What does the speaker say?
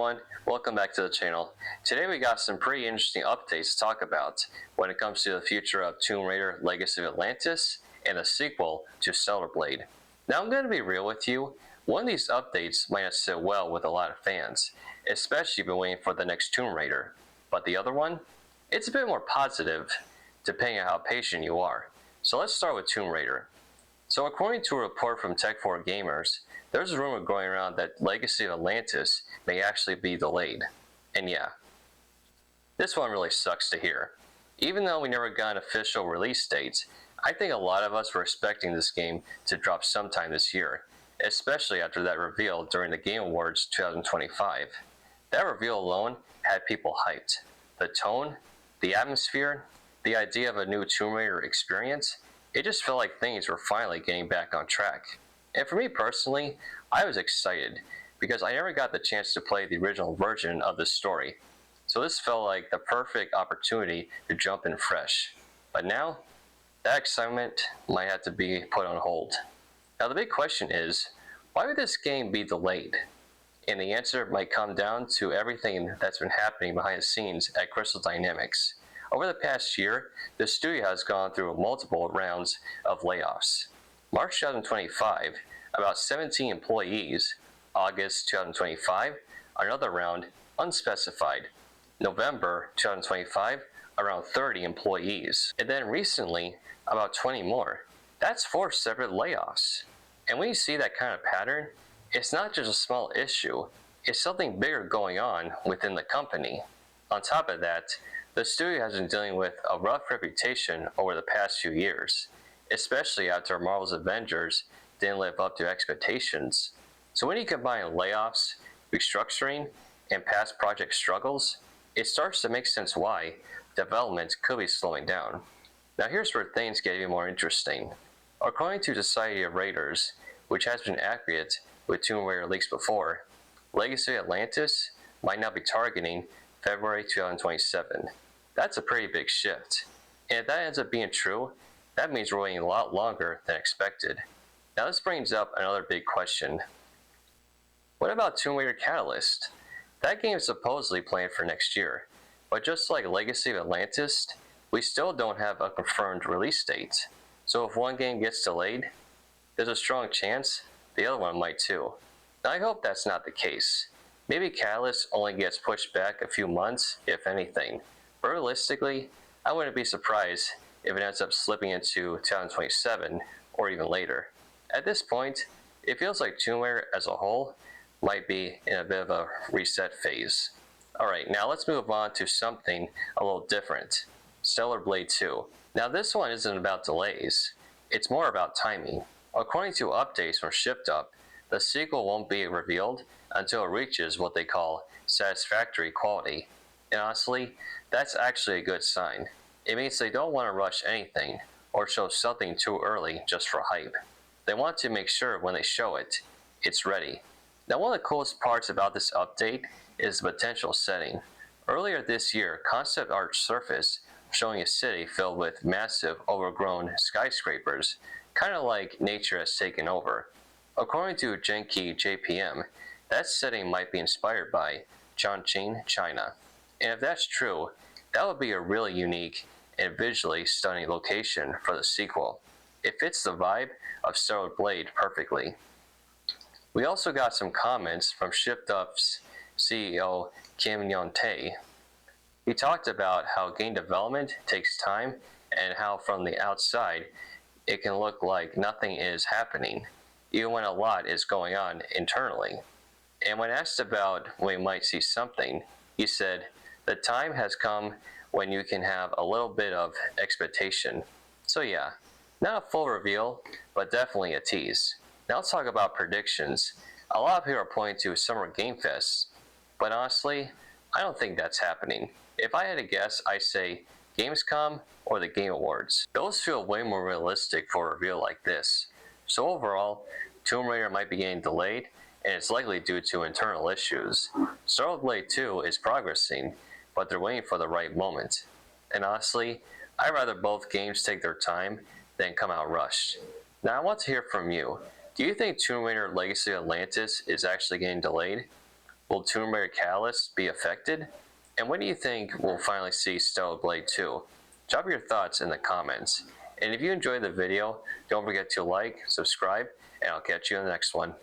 everyone, welcome back to the channel. Today we got some pretty interesting updates to talk about when it comes to the future of Tomb Raider Legacy of Atlantis and a sequel to Stellar Blade. Now I'm going to be real with you, one of these updates might not sit well with a lot of fans, especially if you've been waiting for the next Tomb Raider. But the other one, it's a bit more positive, depending on how patient you are. So let's start with Tomb Raider. So according to a report from Tech4 Gamers, there's a rumor going around that Legacy of Atlantis may actually be delayed. And yeah, this one really sucks to hear. Even though we never got an official release date, I think a lot of us were expecting this game to drop sometime this year, especially after that reveal during the Game Awards 2025. That reveal alone had people hyped. The tone, the atmosphere, the idea of a new Tomb Raider experience, it just felt like things were finally getting back on track. And for me personally, I was excited because I never got the chance to play the original version of the story. So this felt like the perfect opportunity to jump in fresh. But now, that excitement might have to be put on hold. Now the big question is, why would this game be delayed? And the answer might come down to everything that's been happening behind the scenes at Crystal Dynamics. Over the past year, the studio has gone through multiple rounds of layoffs. March 2025, about 17 employees. August 2025, another round, unspecified. November 2025, around 30 employees. And then recently, about 20 more. That's 4 separate layoffs. And when you see that kind of pattern, it's not just a small issue, it's something bigger going on within the company. On top of that, the studio has been dealing with a rough reputation over the past few years, especially after Marvel's Avengers didn't live up to expectations. So when you combine layoffs, restructuring, and past project struggles, it starts to make sense why development could be slowing down. Now here's where things get even more interesting. According to Society of Raiders, which has been accurate with Tomb Raider leaks before, Legacy of Atlantis might now be targeting February 2027. That's a pretty big shift. And if that ends up being true, that means we're waiting a lot longer than expected. Now this brings up another big question. What about Tomb Raider Catalyst? That game is supposedly planned for next year, but just like Legacy of Atlantis, we still don't have a confirmed release date. So if one game gets delayed, there's a strong chance the other one might too. Now I hope that's not the case. Maybe Catalyst only gets pushed back a few months, if anything. But realistically, I wouldn't be surprised if it ends up slipping into 2027 or even later. At this point, it feels like Tomb Raider as a whole might be in a bit of a reset phase. Alright, now let's move on to something a little different. Stellar Blade 2. Now this one isn't about delays, it's more about timing. According to updates from ShiftUp, the sequel won't be revealed until it reaches what they call satisfactory quality. And honestly, that's actually a good sign. It means they don't want to rush anything or show something too early just for hype. They want to make sure when they show it, it's ready. Now one of the coolest parts about this update is the potential setting. Earlier this year, concept art surfaced showing a city filled with massive overgrown skyscrapers, kind of like nature has taken over. According to Genki JPM, that setting might be inspired by Chongqing, China. And if that's true, that would be a really unique and visually stunning location for the sequel. It fits the vibe of Stellar Blade perfectly. We also got some comments from ShiftUp's CEO Kim Yon-tae. He talked about how game development takes time and how from the outside it can look like nothing is happening, even when a lot is going on internally. And when asked about when we might see something, he said, "The time has come when you can have a little bit of expectation." So yeah, not a full reveal, but definitely a tease. Now let's talk about predictions. A lot of people are pointing to Summer Game Fest, but honestly, I don't think that's happening. If I had to guess, I'd say Gamescom or the Game Awards. Those feel way more realistic for a reveal like this. So overall, Tomb Raider might be getting delayed, and it's likely due to internal issues. Stellar Blade 2 is progressing, but they're waiting for the right moment. And honestly, I'd rather both games take their time than come out rushed. Now I want to hear from you. Do you think Tomb Raider Legacy of Atlantis is actually getting delayed? Will Tomb Raider Catalyst be affected? And when do you think we'll finally see Stellar Blade 2? Drop your thoughts in the comments. And if you enjoyed the video, don't forget to like, subscribe, and I'll catch you in the next one.